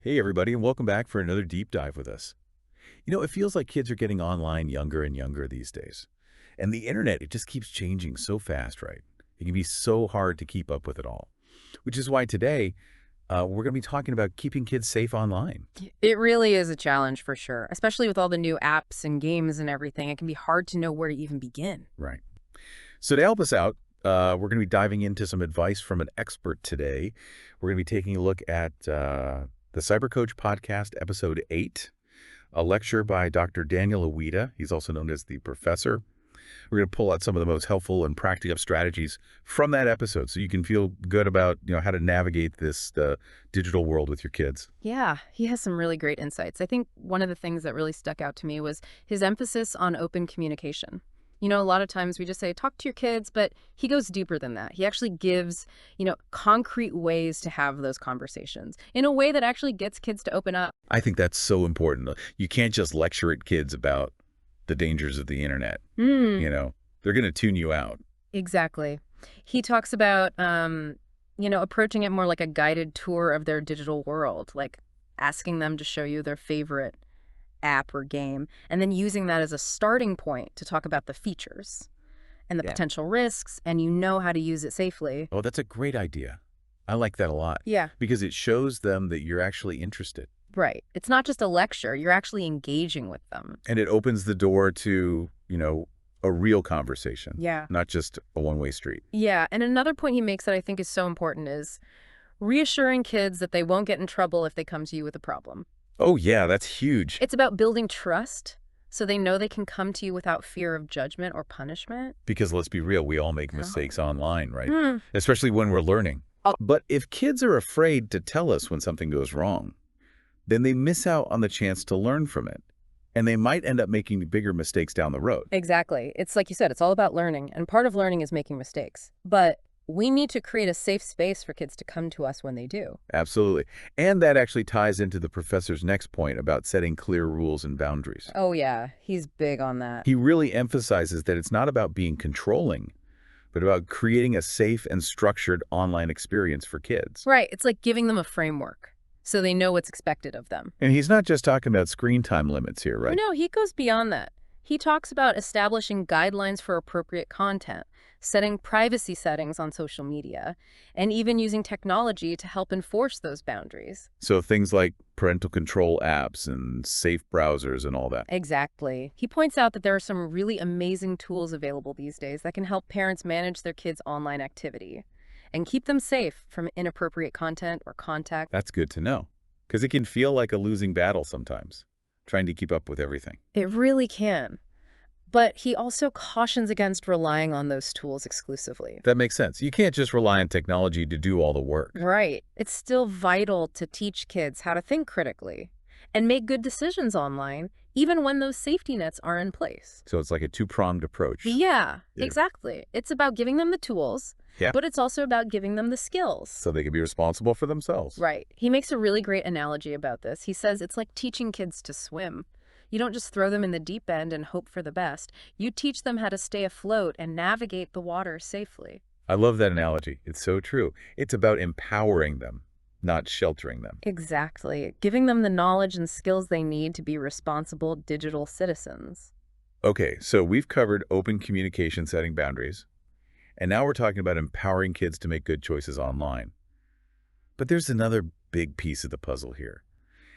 Hey, everybody, and welcome back for another deep dive with us. It feels like kids are getting online younger and younger these days. And the internet, it just keeps changing so fast, right? It can be so hard to keep up with it all, which is why today we're going to be talking about keeping kids safe online. It really is a challenge for sure, especially with all the new apps and games and everything. It can be hard to know where to even begin. Right. So to help us out, we're going to be diving into some advice from an expert today. We're going to be taking a look at the Cyber Coach Podcast, Episode 8, a lecture by Dr. Daniel Aweda. He's also known as the professor. We're going to pull out some of the most helpful and practical strategies from that episode so you can feel good about, how to navigate this digital world with your kids. Yeah, he has some really great insights. I think one of the things that really stuck out to me was his emphasis on open communication. A lot of times we just say, talk to your kids, but he goes deeper than that. He actually gives, concrete ways to have those conversations in a way that actually gets kids to open up. I think that's so important. You can't just lecture at kids about the dangers of the internet. They're going to tune you out. Exactly. He talks about, approaching it more like a guided tour of their digital world, like asking them to show you their favorite app or game, and then using that as a starting point to talk about the features and the potential risks, and how to use it safely. Oh, that's a great idea. I like that a lot. Yeah, Because it shows them that you're actually interested. right. It's not just a lecture. You're actually engaging with them. And it opens the door to, a real conversation. Yeah. Not just a one-way street. Yeah, and another point he makes that I think is so important is reassuring kids that they won't get in trouble if they come to you with a problem. Oh, yeah, that's huge. It's about building trust so they know they can come to you without fear of judgment or punishment. Because let's be real, we all make mistakes online, right? Hmm. Especially when we're learning. Oh. But if kids are afraid to tell us when something goes wrong, then they miss out on the chance to learn from it. And they might end up making bigger mistakes down the road. Exactly. It's like you said, it's all about learning. And part of learning is making mistakes. But we need to create a safe space for kids to come to us when they do. Absolutely. And that actually ties into the professor's next point about setting clear rules and boundaries. Oh, yeah. He's big on that. He really emphasizes that it's not about being controlling, but about creating a safe and structured online experience for kids. Right. It's like giving them a framework so they know what's expected of them. And he's not just talking about screen time limits here, right? No, he goes beyond that. He talks about establishing guidelines for appropriate content, setting privacy settings on social media, and even using technology to help enforce those boundaries. So things like parental control apps and safe browsers and all that. Exactly. He points out that there are some really amazing tools available these days that can help parents manage their kids' online activity and keep them safe from inappropriate content or contact. That's good to know, because it can feel like a losing battle sometimes, trying to keep up with everything. It really can. But he also cautions against relying on those tools exclusively. That makes sense. You can't just rely on technology to do all the work. Right. It's still vital to teach kids how to think critically and make good decisions online, even when those safety nets are in place. So it's like a two-pronged approach. Yeah, Yeah. exactly. It's about giving them the tools, Yeah. but it's also about giving them the skills. So they can be responsible for themselves. Right. He makes a really great analogy about this. He says it's like teaching kids to swim. You don't just throw them in the deep end and hope for the best. You teach them how to stay afloat and navigate the water safely. I love that analogy. It's so true. It's about empowering them, not sheltering them. Exactly. Giving them the knowledge and skills they need to be responsible digital citizens. Okay, so we've covered open communication, setting boundaries, and now we're talking about empowering kids to make good choices online. But there's another big piece of the puzzle here,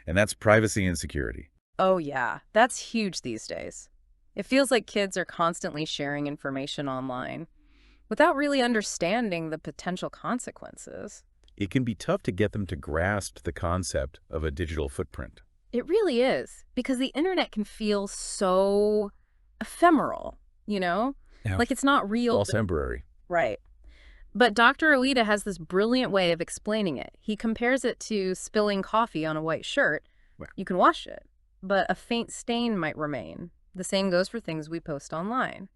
and that's privacy and security. Oh, yeah. That's huge these days. It feels like kids are constantly sharing information online without really understanding the potential consequences. It can be tough to get them to grasp the concept of a digital footprint. It really is, because the internet can feel so ephemeral, Yeah. Like it's not real. All temporary. Right. But Dr. Oida has this brilliant way of explaining it. He compares it to spilling coffee on a white shirt. Well. You can wash it, but a faint stain might remain. The same goes for things we post online.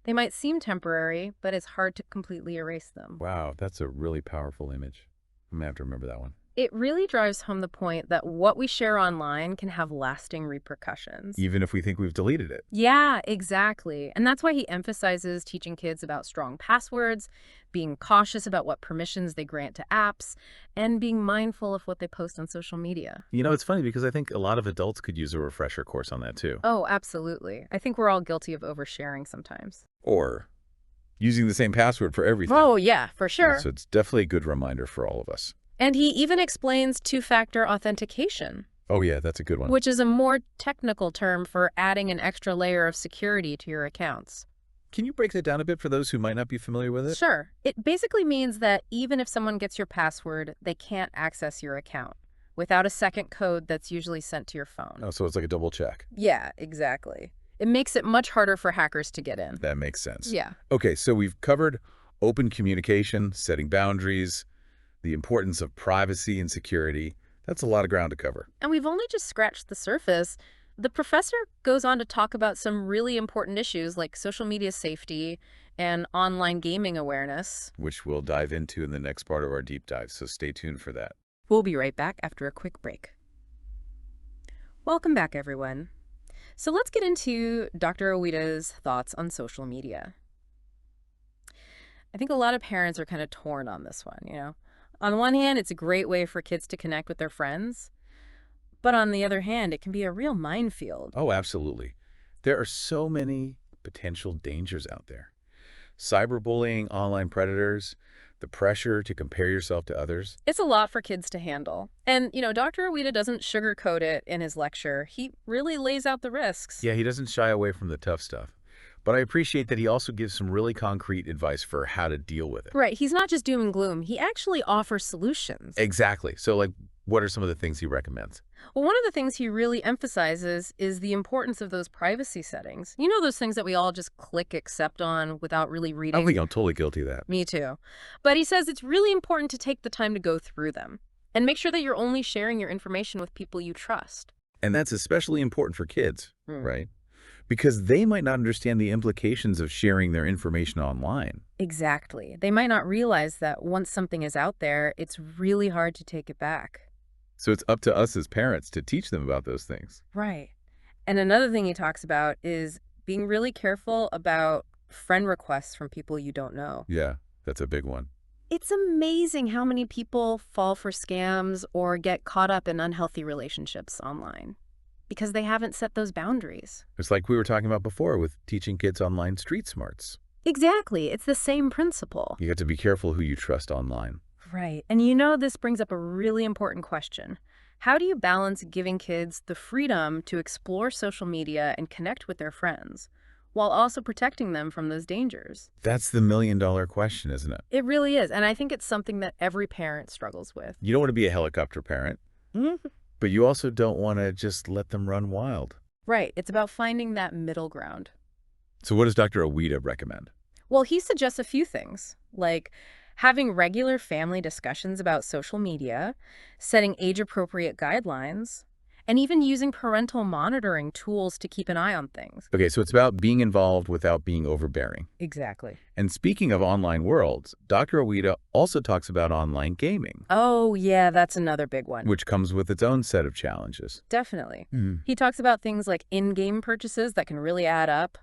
They might seem temporary, but it's hard to completely erase them. Wow, that's a really powerful image. I'm going to have to remember that one. It really drives home the point that what we share online can have lasting repercussions. Even if we think we've deleted it. Yeah, exactly. And that's why he emphasizes teaching kids about strong passwords, being cautious about what permissions they grant to apps, and being mindful of what they post on social media. You know, it's funny because I think a lot of adults could use a refresher course on that too. Oh, absolutely. I think we're all guilty of oversharing sometimes. Or using the same password for everything. Oh, yeah, for Yeah, sure. so it's definitely a good reminder for all of us. And he even explains two-factor authentication, Oh yeah, that's a good one. which is a more technical term for adding an extra layer of security to your accounts. Can you break that down a bit for those who might not be familiar with it? Sure. It basically means that even if someone gets your password, they can't access your account without a second code that's usually sent to your phone. Oh, so it's like a double check. Yeah, exactly. It makes it much harder for hackers to get in. That makes sense. Yeah. Okay, so we've covered open communication, setting boundaries, the importance of privacy and security. That's a lot of ground to cover. And we've only just scratched the surface. The professor goes on to talk about some really important issues like social media safety and online gaming awareness. Which we'll dive into in the next part of our deep dive, so stay tuned for that. We'll be right back after a quick break. Welcome back, everyone. So let's get into Dr. Oweda's thoughts on social media. I think a lot of parents are kind of torn on this one. On one hand, it's a great way for kids to connect with their friends. But on the other hand, it can be a real minefield. Oh, absolutely. There are so many potential dangers out there. Cyberbullying, online predators, the pressure to compare yourself to others. It's a lot for kids to handle. And, Dr. Aweda doesn't sugarcoat it in his lecture. He really lays out the risks. Yeah, he doesn't shy away from the tough stuff. But I appreciate that he also gives some really concrete advice for how to deal with it. Right. He's not just doom and gloom. He actually offers solutions. Exactly. So, like, what are some of the things he recommends? Well, one of the things he really emphasizes is the importance of those privacy settings. You know, those things that we all just click accept on without really reading? I think I'm totally guilty of that. Me too. But he says it's really important to take the time to go through them and make sure that you're only sharing your information with people you trust. And that's especially important for kids, Hmm. right? Because they might not understand the implications of sharing their information online. Exactly. They might not realize that once something is out there, it's really hard to take it back. So it's up to us as parents to teach them about those things. Right. And another thing he talks about is being really careful about friend requests from people you don't know. Yeah, that's a big one. It's amazing how many people fall for scams or get caught up in unhealthy relationships online because they haven't set those boundaries. It's like we were talking about before with teaching kids online street smarts. Exactly. It's the same principle. You have to be careful who you trust online. Right. And this brings up a really important question. How do you balance giving kids the freedom to explore social media and connect with their friends while also protecting them from those dangers? That's the million-dollar question, isn't it? It really is. And I think it's something that every parent struggles with. You don't want to be a helicopter parent, but you also don't want to just let them run wild. Right. It's about finding that middle ground. So what does Dr. Aweda recommend? Well, he suggests a few things, like having regular family discussions about social media, setting age-appropriate guidelines, and even using parental monitoring tools to keep an eye on things. Okay, so it's about being involved without being overbearing. Exactly. And speaking of online worlds, Dr. Aweda also talks about online gaming, Oh, yeah, that's another big one. which comes with its own set of challenges. Definitely. He talks about things like in-game purchases that can really add up,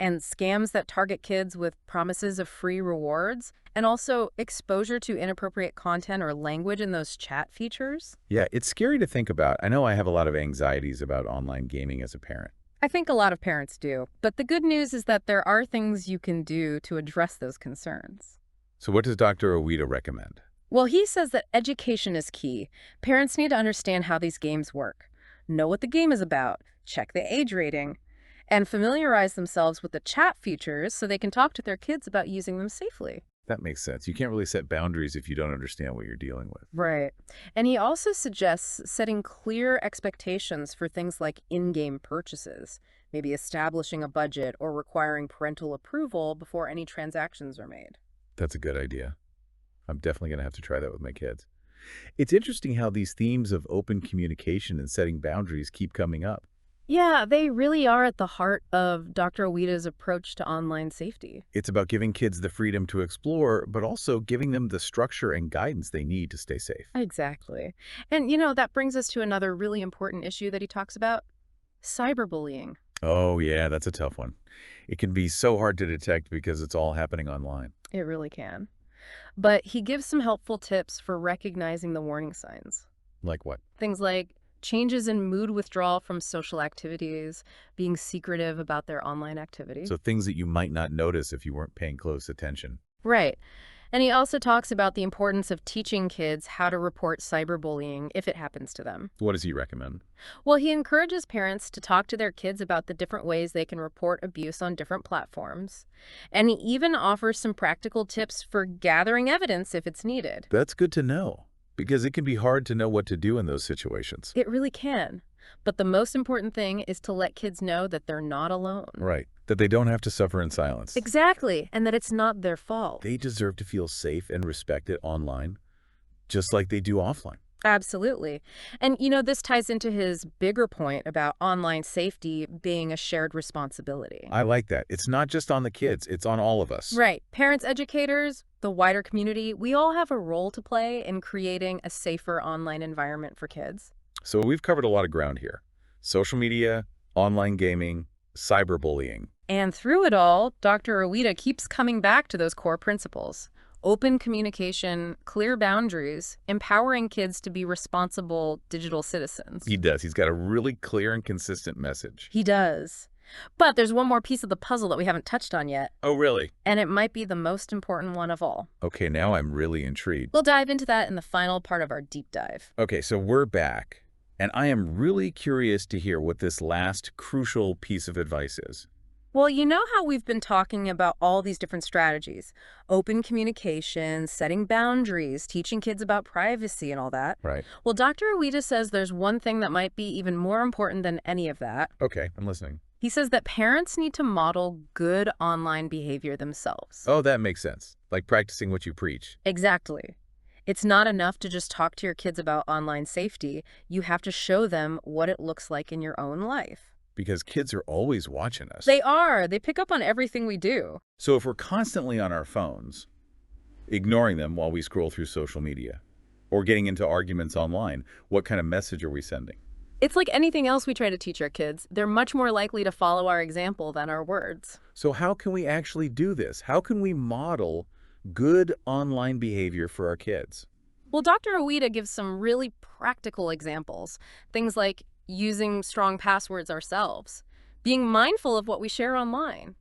and scams that target kids with promises of free rewards, and also exposure to inappropriate content or language in those chat features. Yeah, it's scary to think about. I know I have a lot of anxieties about online gaming as a parent. I think a lot of parents do, but the good news is that there are things you can do to address those concerns. So what does Dr. Aweda recommend? Well, he says that education is key. Parents need to understand how these games work, know what the game is about, check the age rating, and familiarize themselves with the chat features so they can talk to their kids about using them safely. That makes sense. You can't really set boundaries if you don't understand what you're dealing with. Right. And he also suggests setting clear expectations for things like in-game purchases, maybe establishing a budget or requiring parental approval before any transactions are made. That's a good idea. I'm definitely going to have to try that with my kids. It's interesting how these themes of open communication and setting boundaries keep coming up. Yeah, they really are at the heart of Dr. Oweda's approach to online safety. It's about giving kids the freedom to explore, but also giving them the structure and guidance they need to stay safe. Exactly. And, that brings us to another really important issue that he talks about, cyberbullying. Oh, yeah, that's a tough one. It can be so hard to detect because it's all happening online. It really can. But he gives some helpful tips for recognizing the warning signs. Like what? Things like changes in mood withdrawal from social activities, being secretive about their online activity. So things that you might not notice if you weren't paying close attention. Right. And he also talks about the importance of teaching kids how to report cyberbullying if it happens to them. What does he recommend? Well, he encourages parents to talk to their kids about the different ways they can report abuse on different platforms. And he even offers some practical tips for gathering evidence if it's needed. That's good to know because it can be hard to know what to do in those situations. It really can. But the most important thing is to let kids know that they're not alone. Right. That they don't have to suffer in silence. Exactly. And that it's not their fault. They deserve to feel safe and respected online, just like they do offline. Absolutely. And, this ties into his bigger point about online safety being a shared responsibility. I like that. It's not just on the kids, it's on all of us. Right. Parents, educators, the wider community, we all have a role to play in creating a safer online environment for kids. So we've covered a lot of ground here. Social media, online gaming, cyberbullying. And through it all, Dr. Aweda keeps coming back to those core principles. Open communication, clear boundaries, empowering kids to be responsible digital citizens. He does. He's got a really clear and consistent message. He does. But there's one more piece of the puzzle that we haven't touched on yet, Oh, really? and it might be the most important one of all. Okay, now I'm really intrigued. We'll dive into that in the final part of our deep dive. Okay, so we're back, and I am really curious to hear what this last crucial piece of advice is. Well, you know how we've been talking about all these different strategies, open communication, setting boundaries, teaching kids about privacy and all that. Right. Well, Dr. Aweda says there's one thing that might be even more important than any of that. Okay, I'm listening. He says that parents need to model good online behavior themselves. Oh, that makes sense. Like practicing what you preach. Exactly. It's not enough to just talk to your kids about online safety. You have to show them what it looks like in your own life. Because kids are always watching us. They are. They pick up on everything we do. So if we're constantly on our phones, ignoring them while we scroll through social media, or getting into arguments online, what kind of message are we sending? It's like anything else we try to teach our kids. They're much more likely to follow our example than our words. So how can we actually do this? How can we model good online behavior for our kids? Well, Dr. Aweda gives some really practical examples. Things like using strong passwords ourselves, being mindful of what we share online,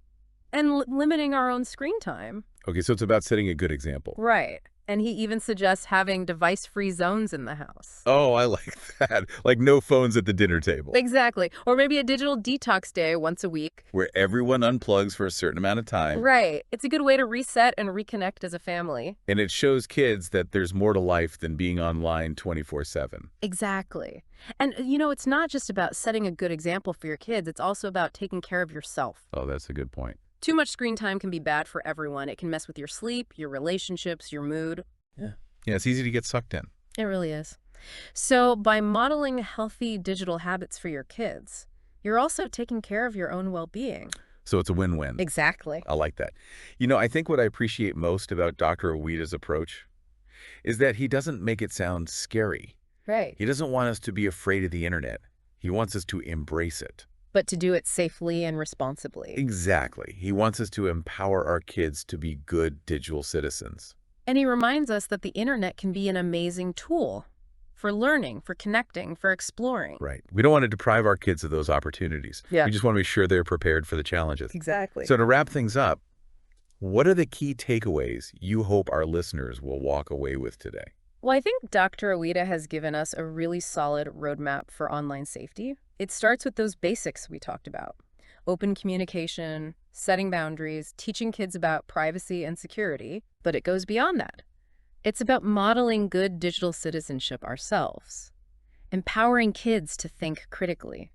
and limiting our own screen time. Okay, so it's about setting a good example. Right. And he even suggests having device-free zones in the house. Oh, I like that. Like no phones at the dinner table. Exactly. Or maybe a digital detox day once a week. Where everyone unplugs for a certain amount of time. Right. It's a good way to reset and reconnect as a family. And it shows kids that there's more to life than being online 24/7. Exactly. And, it's not just about setting a good example for your kids. It's also about taking care of yourself. Oh, that's a good point. Too much screen time can be bad for everyone. It can mess with your sleep, your relationships, your mood. Yeah, it's easy to get sucked in. It really is. So by modeling healthy digital habits for your kids, you're also taking care of your own well-being. So it's a win-win. Exactly. I like that. I think what I appreciate most about Dr. Aweda's approach is that he doesn't make it sound scary. Right. He doesn't want us to be afraid of the internet. He wants us to embrace it. But to do it safely and responsibly. Exactly. He wants us to empower our kids to be good digital citizens. And he reminds us that the internet can be an amazing tool for learning, for connecting, for exploring. Right. We don't want to deprive our kids of those opportunities. Yeah. We just want to be sure they're prepared for the challenges. Exactly. So to wrap things up, what are the key takeaways you hope our listeners will walk away with today? Well, I think Dr. Aweda has given us a really solid roadmap for online safety. It starts with those basics we talked about. Open communication, setting boundaries, teaching kids about privacy and security, but it goes beyond that. It's about modeling good digital citizenship ourselves, empowering kids to think critically,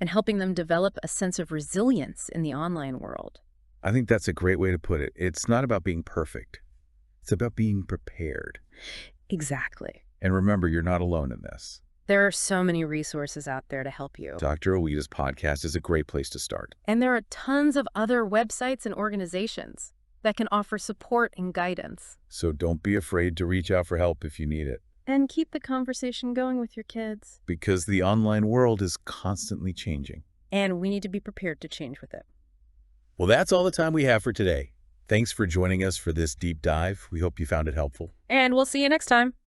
and helping them develop a sense of resilience in the online world. I think that's a great way to put it. It's not about being perfect. It's about being prepared. Exactly. And remember, you're not alone in this. There are so many resources out there to help you. Dr. Aweda's podcast is a great place to start. And there are tons of other websites and organizations that can offer support and guidance. So don't be afraid to reach out for help if you need it, And keep the conversation going with your kids. because the online world is constantly changing. And we need to be prepared to change with it. Well, that's all the time we have for today. Thanks for joining us for this deep dive. We hope you found it helpful. And we'll see you next time.